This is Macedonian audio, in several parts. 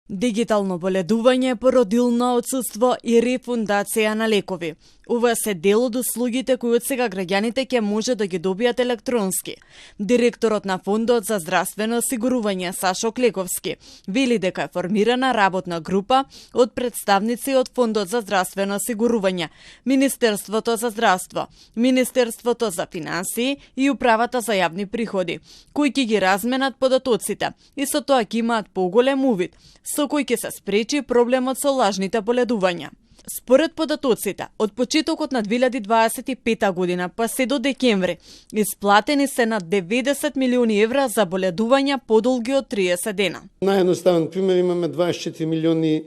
Дигитално боледување, породилно отсуство и рефундација на лекови. Ова се дел од услугите кои од сега граѓаните ќе може да ги добијат електронски. Директорот на Фондот за здравствено осигурување Сашо Клековски вели дека е формирана работна група од представници од Фондот за здравствено осигурување, Министерството за здравство, Министерството за финансии и Управата за јавни приходи, кои ќе ги разменат податоците и со тоа ќе имаат поголем увид, со кој ќе се спречи проблемот со лажните боледувања. Според податоците, од почетокот на 2025 година па се до декември, исплатени се над 90 милиони евра за боледувања подолги од 30 дена. Наједноставен пример, имаме 24 милиони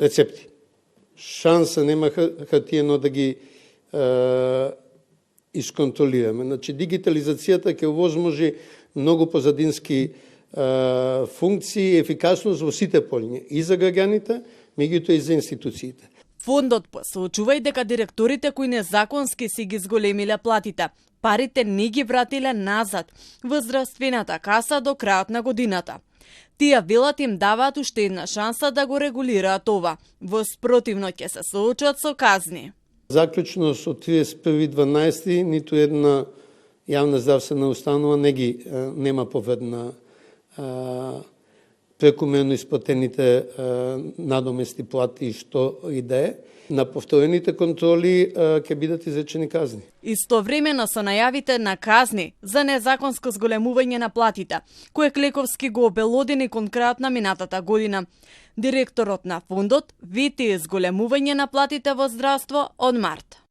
рецепти. Шанса нема хартиено да ги исконтролираме. Значи, дигитализацијата ќе овозможи многу позадински функции и ефикасност во сите полиња, и за граѓаните, меѓутоа и за институциите. Фондот посочува и дека директорите кои незаконски си ги зголемиле платите, парите не ги вратиле назад во здравствената каса до крајот на годината. Тие велат им даваат уште една шанса да го регулираат ова, во спротивно ќе се соочат со казни. Заклучно со 31.12. ниту една јавна здравствена установа нема повредна прекумерно исплатените надомести плати што и да е. На повторените контроли ќе бидат изречени казни. Истовремено со најавите на казни за незаконско зголемување на платите, кое Клековски го обелодени кон крајот на минатата година, директорот на фондот вети зголемување на платите во здравство од март.